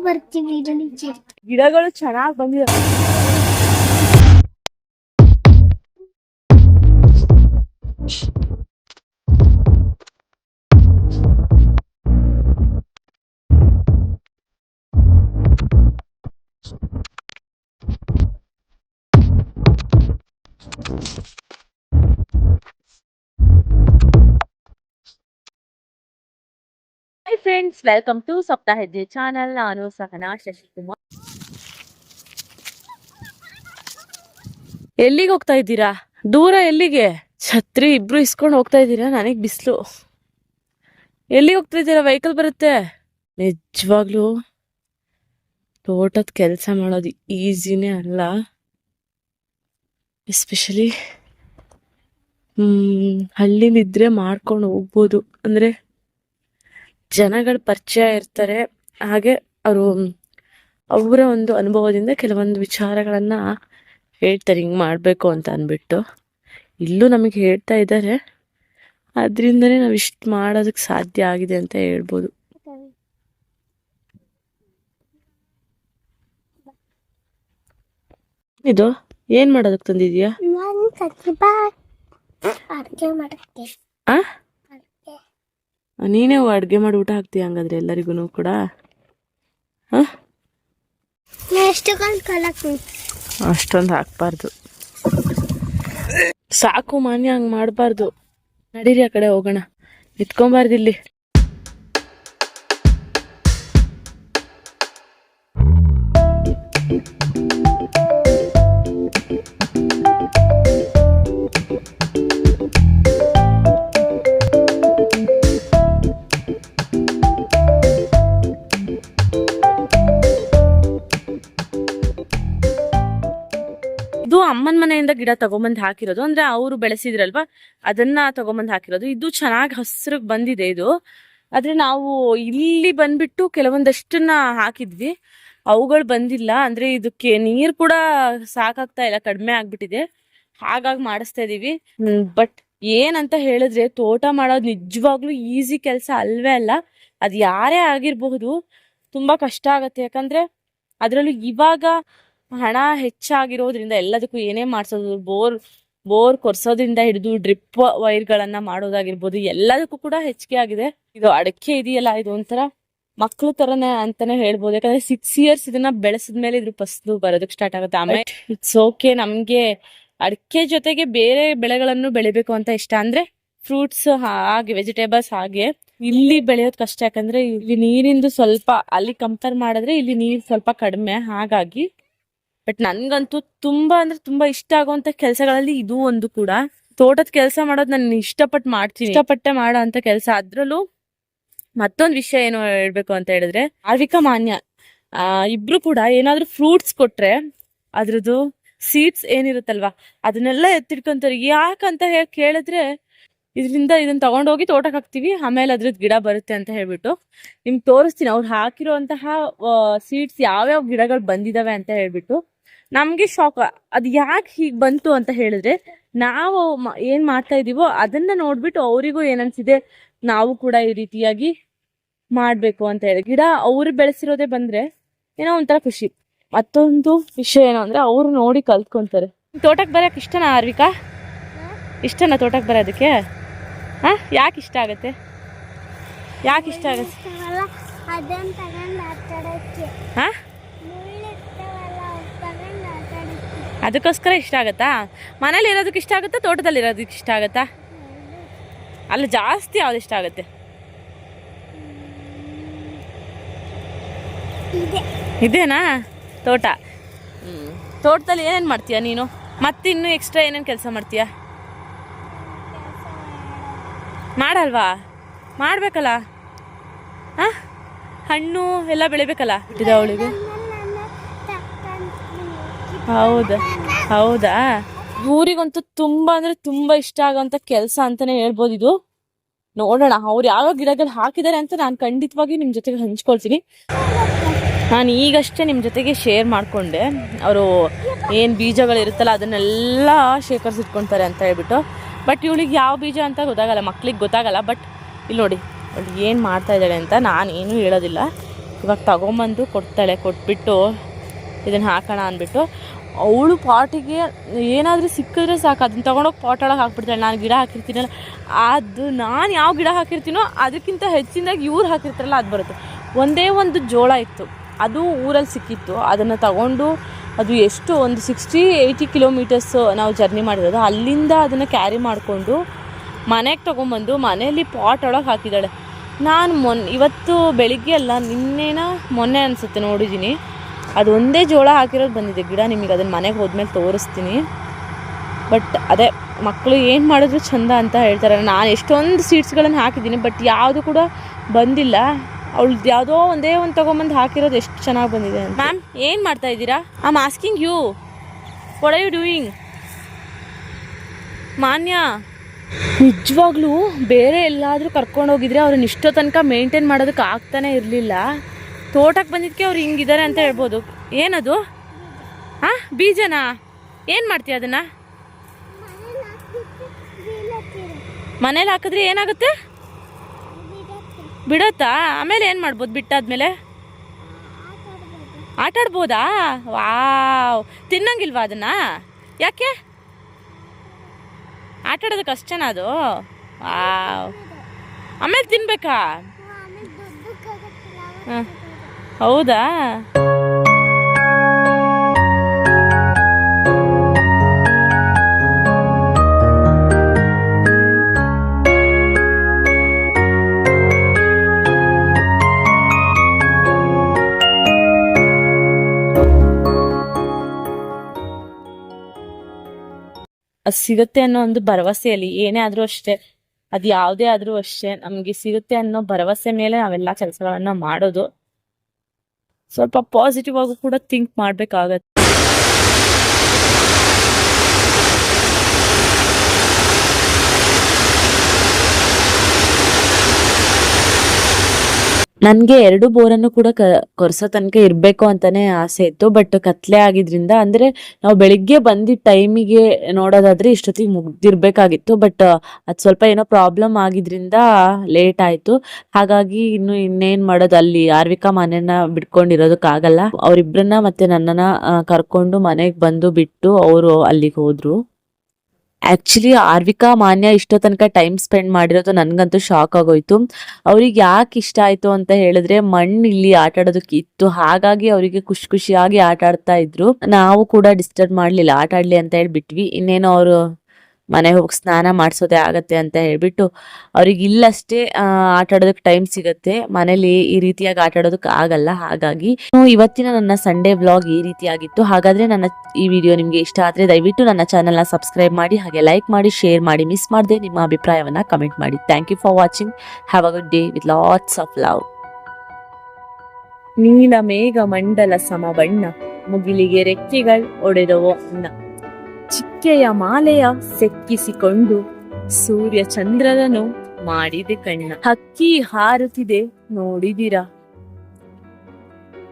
ಬರ್ತೀವಿ. ಗಿಡಗಳು ಚೆನ್ನಾಗಿ ಬಂದಿದೆ. ಫ್ರೆಂಡ್ಸ್, ವೆಲ್ಕಮ್ ಟು ಸಪ್ತಾಹ ಹೆಜ್ಜೆ ಚಾನಲ್. ನಾನು ಸಹನಾ ಶಶಿಕುಮಾರ್. ಎಲ್ಲಿಗೆ ಹೋಗ್ತಾ ಇದ್ದೀರಾ? ದೂರ ಎಲ್ಲಿಗೆ? ಛತ್ರಿ ಇಬ್ರು ಇಸ್ಕೊಂಡು ಹೋಗ್ತಾ ಇದ್ದೀರಾ? ನನಗ್ ಬಿಸಿಲು. ಎಲ್ಲಿಗೆ ಹೋಗ್ತಾ ಇದ್ದೀರಾ? ವೆಹಿಕಲ್ ಬರುತ್ತೆ. ನಿಜವಾಗ್ಲೂ ತೋಟದ ಕೆಲಸ ಮಾಡೋದು ಈಸಿನೇ ಅಲ್ಲ. ಎಸ್ಪೆಷಲಿ ಹಳ್ಳಿಲಿದ್ರೆ ಮಾಡ್ಕೊಂಡು ಹೋಗ್ಬೋದು. ಅಂದ್ರೆ ಜನಗಳ ಪರಿಚಯ ಇರ್ತಾರೆ. ಹಾಗೆ ಅವರ ಒಂದು ಅನುಭವದಿಂದ ಕೆಲವೊಂದು ವಿಚಾರಗಳನ್ನ ಹೇಳ್ತಾರೆ, ಹಿಂಗ್ ಮಾಡ್ಬೇಕು ಅಂತ ಅಂದ್ಬಿಟ್ಟು. ಇಲ್ಲೂ ನಮಗೆ ಹೇಳ್ತಾ ಇದ್ದಾರೆ. ಅದ್ರಿಂದನೇ ನಾವ್ ಇಷ್ಟ ಮಾಡೋದಕ್ಕೆ ಸಾಧ್ಯ ಆಗಿದೆ ಅಂತ ಹೇಳ್ಬೋದು. ಇದು ಏನ್ ಮಾಡೋದಕ್ಕೆ ತಂದಿದ್ಯಾ? ನೀನೇ ಅಡ್ಗೆ ಮಾಡಿ ಊಟ ಹಾಕ್ತೀಯ ಹಂಗಾದ್ರೆ ಎಲ್ಲರಿಗೂ ಕೂಡ? ಅಷ್ಟೊಂದು ಹಾಕ್ಬಾರ್ದು, ಸಾಕು ಮಾನ್ಯ, ಹಂಗ್ ಮಾಡ್ಬಾರ್ದು. ನಡೀರಿ ಆ ಕಡೆ ಹೋಗೋಣ, ನಿತ್ಕೊಂಬಾರ್ದು ಇಲ್ಲಿ. ಇದು ಅಮ್ಮನ ಮನೆಯಿಂದ ಗಿಡ ತಗೊಂಬಂದ್ ಹಾಕಿರೋದು. ಅಂದ್ರೆ ಅವರು ಬೆಳೆಸಿದ್ರಲ್ವಾ, ಅದನ್ನ ತಗೊಂಬಂದ್ ಹಾಕಿರೋದು. ಇದು ಚೆನ್ನಾಗಿ ಹಸ್ರಿಗೆ ಬಂದಿದೆ ಇದು. ಆದ್ರೆ ನಾವು ಇಲ್ಲಿ ಬಂದ್ಬಿಟ್ಟು ಕೆಲವೊಂದಷ್ಟನ್ನ ಹಾಕಿದ್ವಿ, ಅವುಗಳು ಬಂದಿಲ್ಲ. ಅಂದ್ರೆ ಇದಕ್ಕೆ ನೀರ್ ಕೂಡ ಸಾಕಾಗ್ತಾ ಇಲ್ಲ, ಕಡಿಮೆ ಆಗ್ಬಿಟ್ಟಿದೆ. ಹಾಗಾಗಿ ಮಾಡಿಸ್ತಾ ಇದೀವಿ. ಬಟ್ ಏನಂತ ಹೇಳಿದ್ರೆ, ತೋಟ ಮಾಡೋದು ನಿಜವಾಗ್ಲೂ ಈಸಿ ಕೆಲಸ ಅಲ್ವೇ ಅಲ್ಲ. ಅದ್ ಯಾರೇ ಆಗಿರ್ಬಹುದು, ತುಂಬಾ ಕಷ್ಟ ಆಗತ್ತೆ. ಯಾಕಂದ್ರೆ ಅದ್ರಲ್ಲೂ ಇವಾಗ ಹಣ ಹೆಚ್ಚಾಗಿರೋದ್ರಿಂದ ಎಲ್ಲದಕ್ಕೂ ಏನೇ ಮಾಡ್ಸೋದು, ಬೋರ್ ಕೊರ್ಸೋದ್ರಿಂದ ಹಿಡಿದು ಡ್ರಿಪ್ ವೈರ್ಗಳನ್ನ ಮಾಡೋದಾಗಿರ್ಬೋದು, ಎಲ್ಲದಕ್ಕೂ ಕೂಡ ಹೆಚ್ಚಿಗೆ ಆಗಿದೆ. ಇದು ಅಡಕೆ ಇದೆಯಲ್ಲ, ಇದು ಒಂಥರ ಮಕ್ಳು ತರನೇ ಅಂತಾನೆ ಹೇಳ್ಬೋದು. ಯಾಕಂದ್ರೆ 6 years ಇದನ್ನ ಬೆಳೆಸಿದ್ಮೇಲೆ ಇದ್ರ ಫಸಲು ಬರೋದಕ್ಕೆ ಸ್ಟಾರ್ಟ್ ಆಗುತ್ತೆ. ಆಮೇಲೆ ಇಟ್ಸ್ ಓಕೆ, ನಮ್ಗೆ ಅಡಕೆ ಜೊತೆಗೆ ಬೇರೆ ಬೆಳೆಗಳನ್ನು ಬೆಳಿಬೇಕು ಅಂತ ಇಷ್ಟ. ಅಂದ್ರೆ ಫ್ರೂಟ್ಸ್ ಹಾಗೆ ವೆಜಿಟೇಬಲ್ಸ್ ಹಾಗೆ ಇಲ್ಲಿ ಬೆಳೆಯೋದ್ ಕಷ್ಟ. ಯಾಕಂದ್ರೆ ಇಲ್ಲಿ ನೀರಿಂದು ಸ್ವಲ್ಪ, ಅಲ್ಲಿ ಕಂಪೇರ್ ಮಾಡಿದ್ರೆ ಇಲ್ಲಿ ನೀರ್ ಸ್ವಲ್ಪ ಕಡಿಮೆ. ಹಾಗಾಗಿ ಬಟ್ ನನ್ಗಂತೂ ತುಂಬಾ ಅಂದ್ರೆ ತುಂಬಾ ಇಷ್ಟ ಆಗುವಂತ ಕೆಲಸಗಳಲ್ಲಿ ಇದು ಒಂದು ಕೂಡ. ತೋಟದ ಕೆಲಸ ಮಾಡೋದು ನಾನು ಇಷ್ಟಪಟ್ಟು ಮಾಡ್ತೀನಿ, ಇಷ್ಟಪಟ್ಟೆ ಮಾಡೋ ಅಂತ ಕೆಲಸ. ಅದ್ರಲ್ಲೂ ಮತ್ತೊಂದು ವಿಷಯ ಏನು ಹೇಳ್ಬೇಕು ಅಂತ ಹೇಳಿದ್ರೆ, ಆರ್ವಿಕಾ ಮಾನ್ಯ ಇಬ್ರು ಕೂಡ ಏನಾದ್ರೂ ಫ್ರೂಟ್ಸ್ ಕೊಟ್ರೆ ಅದ್ರದ್ದು ಸೀಡ್ಸ್ ಏನಿರುತ್ತಲ್ವಾ, ಅದನ್ನೆಲ್ಲ ಎತ್ತಿಡ್ಕೊಂತಾರೆ. ಯಾಕಂತ ಕೇಳಿದ್ರೆ, ಇದನ್ನ ತಗೊಂಡೋಗಿ ತೋಟಕ್ಕೆ ಹಾಕ್ತಿವಿ, ಆಮೇಲೆ ಅದ್ರದ್ದು ಗಿಡ ಬರುತ್ತೆ ಅಂತ ಹೇಳ್ಬಿಟ್ಟು. ನಿಮ್ಗೆ ತೋರಿಸ್ತೀನಿ ಅವ್ರು ಹಾಕಿರುವಂತಹ ಸೀಡ್ಸ್ ಯಾವ್ಯಾವ ಗಿಡಗಳು ಬಂದಿದಾವೆ ಅಂತ ಹೇಳ್ಬಿಟ್ಟು. ನಮ್ಗೆ ಶಾಕ್, ಅದ್ ಯಾಕೆ ಹೀಗ್ ಬಂತು ಅಂತ ಹೇಳಿದ್ರೆ, ನಾವು ಏನ್ ಮಾಡ್ತಾ ಇದೀವೋ ಅದನ್ನ ನೋಡ್ಬಿಟ್ಟು ಅವರಿಗೂ ಏನನ್ಸಿದೆ, ನಾವು ಕೂಡ ಈ ರೀತಿಯಾಗಿ ಮಾಡ್ಬೇಕು ಅಂತ ಹೇಳಿ. ಗಿಡ ಅವ್ರು ಬೆಳೆಸಿರೋದೇ ಬಂದ್ರೆ ಏನೋ ಒಂಥರ ಖುಷಿ. ಮತ್ತೊಂದು ವಿಷಯ ಏನು ಅಂದ್ರೆ, ಅವ್ರು ನೋಡಿ ಕಲ್ತ್ಕೊಂತಾರೆ. ತೋಟಕ್ಕೆ ಬರಕ್ ಇಷ್ಟನಾ ಆರ್ವಿಕಾ? ಇಷ್ಟನಾ ತೋಟಕ್ಕೆ ಬರೋದಕ್ಕೆ? ಯಾಕೆ ಇಷ್ಟ ಆಗತ್ತೆ? ಯಾಕೆ ಇಷ್ಟ ಆಗತ್ತೆ? ಅದಕ್ಕೋಸ್ಕರ ಇಷ್ಟ ಆಗತ್ತಾ? ಮನೇಲಿ ಇರೋದಕ್ಕೆ ಇಷ್ಟ ಆಗುತ್ತಾ, ತೋಟದಲ್ಲಿ ಇರೋದಕ್ಕೆ ಇಷ್ಟ ಆಗತ್ತಾ? ಅಲ್ಲ, ಜಾಸ್ತಿ ಯಾವ್ದು ಇಷ್ಟ ಆಗತ್ತೆ? ಇದೇನಾ ತೋಟ? ತೋಟದಲ್ಲಿ ಏನೇನ್ ಮಾಡ್ತೀಯ ನೀನು? ಮತ್ತಿನ್ನು ಎಕ್ಸ್ಟ್ರಾ ಏನೇನ್ ಕೆಲಸ ಮಾಡ್ತೀಯ? ಮಾಡಲ್ವಾ? ಮಾಡ್ಬೇಕಲ್ಲ. ಹಣ್ಣು ಎಲ್ಲ ಬೆಳಿಬೇಕಲ್ಲ. ಇದೆ ಅವಳಿಗೆ. ಹೌದಾ? ಊರಿಗಂತೂ ತುಂಬಾ ಅಂದ್ರೆ ತುಂಬಾ ಇಷ್ಟ ಆಗೋಂತ ಕೆಲಸ ಅಂತಾನೆ ಹೇಳ್ಬೋದು ಇದು. ನೋಡೋಣ ಅವ್ರು ಯಾವ ಗಿಡಗಳು ಹಾಕಿದ್ದಾರೆ ಅಂತ ನಾನು ಖಂಡಿತವಾಗಿ ನಿಮ್ ಜೊತೆಗೆ ಹಂಚ್ಕೊಳ್ತೀನಿ. ನಾನು ಈಗಷ್ಟೇ ನಿಮ್ ಜೊತೆಗೆ ಶೇರ್ ಮಾಡ್ಕೊಂಡೆ, ಅವರು ಏನ್ ಬೀಜಗಳಿರುತ್ತಲ್ಲ ಅದನ್ನೆಲ್ಲ ಶೇಖರಿಸಿಟ್ಕೊಂತಾರೆ ಅಂತ ಹೇಳ್ಬಿಟ್ಟು. ಬಟ್ ಇವಳಿಗೆ ಯಾವ ಬೀಜ ಅಂತ ಗೊತ್ತಾಗಲ್ಲ, ಮಕ್ಳಿಗೆ ಗೊತ್ತಾಗಲ್ಲ. ಬಟ್ ಇಲ್ಲಿ ನೋಡಿ ಏನು ಮಾಡ್ತಾ ಇದ್ದಾಳೆ ಅಂತ ನಾನು ಏನು ಹೇಳೋದಿಲ್ಲ. ಇವಾಗ ತಗೊಂಬಂದು ಕೊಡ್ತಾಳೆ. ಕೊಟ್ಬಿಟ್ಟು ಇದನ್ನು ಹಾಕೋಣ ಅಂದ್ಬಿಟ್ಟು ಅವಳು ಪಾಟಿಗೆ ಏನಾದರೂ ಸಿಕ್ಕಿದ್ರೆ ಸಾಕು ಅದನ್ನ ತೊಗೊಂಡೋಗಿ ಪಾಟ್ ಒಳಗೆ ಹಾಕ್ಬಿಡ್ತಾಳೆ. ನಾನು ಗಿಡ ಹಾಕಿರ್ತೀನಲ್ಲ, ಅದು ನಾನು ಯಾವ ಗಿಡ ಹಾಕಿರ್ತೀನೋ ಅದಕ್ಕಿಂತ ಹೆಚ್ಚಿನದಾಗಿ ಇವ್ರು ಹಾಕಿರ್ತಾರಲ್ಲ ಅದು ಬರುತ್ತೆ. ಒಂದೇ ಒಂದು ಜೋಳ ಇತ್ತು, ಅದು ಊರಲ್ಲಿ ಸಿಕ್ಕಿತ್ತು. ಅದನ್ನು ತಗೊಂಡು ಅದು ಎಷ್ಟು ಒಂದು 60-80 ಕಿಲೋಮೀಟರ್ಸ್ ನಾವು ಜರ್ನಿ ಮಾಡಿರೋದು. ಅಲ್ಲಿಂದ ಅದನ್ನು ಕ್ಯಾರಿ ಮಾಡಿಕೊಂಡು ಮನೆಗೆ ತೊಗೊಂಬಂದು ಮನೆಯಲ್ಲಿ ಪಾಟ್ ಒಳಗೆ ಹಾಕಿದ್ದಾಳೆ. ನಾನು ಇವತ್ತು ಬೆಳಿಗ್ಗೆ ಅಲ್ಲ, ಮೊನ್ನೆ ಅನಿಸುತ್ತೆ ನೋಡಿದ್ದೀನಿ, ಅದು ಒಂದೇ ಜೋಳ ಹಾಕಿರೋದು ಬಂದಿದೆ ಗಿಡ. ನಿಮಗೆ ಅದನ್ನು ಮನೆಗೆ ಹೋದ್ಮೇಲೆ ತೋರಿಸ್ತೀನಿ. ಬಟ್ ಅದೇ ಮಕ್ಕಳು ಏನು ಮಾಡಿದ್ರು ಚಂದ ಅಂತ ಹೇಳ್ತಾರೆ. ನಾನು ಎಷ್ಟೊಂದು ಸೀಡ್ಸ್ಗಳನ್ನು ಹಾಕಿದ್ದೀನಿ, ಬಟ್ ಯಾವುದು ಕೂಡ ಬಂದಿಲ್ಲ. ಅವಳು ಯಾವುದೋ ಒಂದೇ ಒಂದು ತೊಗೊಂಬಂದು ಹಾಕಿರೋದು ಎಷ್ಟು ಚೆನ್ನಾಗಿ ಬಂದಿದೆ. ಮ್ಯಾಮ್ ಏನು ಮಾಡ್ತಾ ಇದ್ದೀರಾ? I am asking you, what are you doing? Manya, ನಿಜವಾಗ್ಲೂ ಬೇರೆ ಎಲ್ಲಾದರೂ ಕರ್ಕೊಂಡೋಗಿದ್ರೆ ಅವ್ರನ್ನ ಇಷ್ಟೋ ತನಕ ಮೇಂಟೈನ್ ಮಾಡೋದಕ್ಕೆ ಆಗ್ತಾನೆ ಇರಲಿಲ್ಲ. ತೋಟಕ್ಕೆ ಬಂದಿದ್ದಕ್ಕೆ ಅವ್ರು ಹಿಂಗಿದ್ದಾರೆ ಅಂತ ಹೇಳ್ಬೋದು. ಏನದು? ಹಾಂ, ಬೀಜನಾ? ಏನು ಮಾಡ್ತೀಯ ಅದನ್ನು? ಮನೇಲಿ ಹಾಕಿದ್ರೆ ಏನಾಗುತ್ತೆ? ಬಿಡುತ್ತಾ? ಆಮೇಲೆ ಏನು ಮಾಡ್ಬೋದು ಬಿಟ್ಟಾದ್ಮೇಲೆ? ಆಟ ಆಡ್ಬೋದಾ? ವಾವ್, ತಿನ್ನಂಗಿಲ್ವಾ ಅದನ್ನು? ಯಾಕೆ? ಆಟ ಆಡೋದಕ್ಕೆ ಅಷ್ಟೇನಾ ಅದು? ವಾವ್, ಆಮೇಲೆ ತಿನ್ಬೇಕಾ? ಹಾಂ, ಹೌದಾ? ಅದು ಸಿಗುತ್ತೆ ಅನ್ನೋ ಒಂದು ಭರವಸೆಯಲ್ಲಿ ಏನೇ ಆದರೂ ಅಷ್ಟೇ, ಅದು ಯಾವುದೇ ಆದರೂ ಅಷ್ಟೇ, ನಮಗೆ ಸಿಗುತ್ತೆ ಅನ್ನೋ ಭರವಸೆ ಮೇಲೆ ನಾವೆಲ್ಲ ಕೆಲಸಗಳನ್ನ ಮಾಡೋದು. ಸ್ವಲ್ಪ ಪಾಸಿಟಿವ್ ಆಗಿ ಕೂಡ ಥಿಂಕ್ ಮಾಡಬೇಕಾಗತ್ತೆ. ನನಗೆ 2 ಬೋರನ್ನು ಕೂಡ ಕೊರ್ಸೋ ತನಕ ಇರಬೇಕು ಅಂತಾನೆ ಆಸೆ ಇತ್ತು. ಬಟ್ ಕತ್ಲೆ ಆಗಿದ್ರಿಂದ, ಅಂದರೆ ನಾವು ಬೆಳಿಗ್ಗೆ ಬಂದಿದ್ದ ಟೈಮಿಗೆ ನೋಡೋದಾದ್ರೆ ಇಷ್ಟೊತ್ತಿಗೆ ಮುಗ್ದಿರ್ಬೇಕಾಗಿತ್ತು. ಬಟ್ ಅದು ಸ್ವಲ್ಪ ಏನೋ ಪ್ರಾಬ್ಲಮ್ ಆಗಿದ್ರಿಂದ ಲೇಟ್ ಆಯಿತು. ಹಾಗಾಗಿ ಇನ್ನೇನು ಮಾಡೋದು, ಅಲ್ಲಿ ಆರ್ವಿಕಾ ಮನೆಯನ್ನ ಬಿಟ್ಕೊಂಡಿರೋದಕ್ಕಾಗಲ್ಲ. ಅವರಿಬ್ಬರನ್ನ ಮತ್ತೆ ನನ್ನನ್ನ ಕರ್ಕೊಂಡು ಮನೆಗೆ ಬಂದು ಬಿಟ್ಟು ಅವರು ಅಲ್ಲಿಗೆ ಹೋದ್ರು. ಆಕ್ಚುಲಿ ಆರ್ವಿಕಾ ಮಾನ್ಯ ಇಷ್ಟೋ ತನಕ ಟೈಮ್ ಸ್ಪೆಂಡ್ ಮಾಡಿರೋದು ನನ್ಗಂತೂ ಶಾಕ್ ಆಗೋಯ್ತು. ಅವ್ರಿಗೆ ಯಾಕೆ ಇಷ್ಟ ಆಯ್ತು ಅಂತ ಹೇಳಿದ್ರೆ, ಮಣ್ಣು ಇಲ್ಲಿ ಆಟ ಆಡೋದಕ್ಕೆ ಇತ್ತು, ಹಾಗಾಗಿ ಅವರಿಗೆ ಖುಷಿಯಾಗಿ ಆಟ ಆಡ್ತಾ ಇದ್ರು. ನಾವು ಕೂಡ ಡಿಸ್ಟರ್ಬ್ ಮಾಡ್ಲಿಲ್ಲ, ಆಟ ಆಡ್ಲಿ ಅಂತ ಹೇಳ್ಬಿಟ್ವಿ. ಇನ್ನೇನೋ ಅವರು ಮನೆ ಹೋಗಿ ಸ್ನಾನ ಮಾಡಿಸೋದೇ ಆಗತ್ತೆ ಅಂತ ಹೇಳ್ಬಿಟ್ಟು, ಅವ್ರಿಗೆ ಇಲ್ಲಷ್ಟೇ ಆಟ ಆಡೋದಕ್ಕೆ ಟೈಮ್ ಸಿಗತ್ತೆ, ಮನೇಲಿ ಈ ರೀತಿಯಾಗಿ ಆಟ ಆಡೋದಕ್ಕೆ ಆಗಲ್ಲ. ಹಾಗಾಗಿ ಇವತ್ತಿನ ನನ್ನ ಸಂಡೇ ವ್ಲಾಗ್ ಈ ರೀತಿಯಾಗಿತ್ತು. ಹಾಗಾದ್ರೆ ನನ್ನ ಈ ವಿಡಿಯೋ ನಿಮ್ಗೆ ಇಷ್ಟ ಆದ್ರೆ ದಯವಿಟ್ಟು ನನ್ನ ಚಾನೆಲ್ನ ಸಬ್ಸ್ಕ್ರೈಬ್ ಮಾಡಿ, ಹಾಗೆ ಲೈಕ್ ಮಾಡಿ, ಶೇರ್ ಮಾಡಿ, ಮಿಸ್ ಮಾಡದೆ ನಿಮ್ಮ ಅಭಿಪ್ರಾಯವನ್ನ ಕಮೆಂಟ್ ಮಾಡಿ. Thank you for watching. Have a good day with lots of love. ನೀಲ ಮೇಘ ಮಂಡಲ ಸಮಬಣ್ಣ, ಮುಗಿಲಿಗೆ ರೆಕ್ಕೆಗಳು ಒಡೆದವೋ ಅನ್ನ, ಚಿಕ್ಕೆಯ ಮಾಲೆಯ ಸೆಕ್ಕಿಸಿಕೊಂಡು ಸೂರ್ಯ ಚಂದ್ರನನ್ನು ಮಾಡಿದೆ ಕಣ್ಣ. ಹಕ್ಕಿ ಹಾರುತ್ತಿದೆ ನೋಡಿದಿರಾ?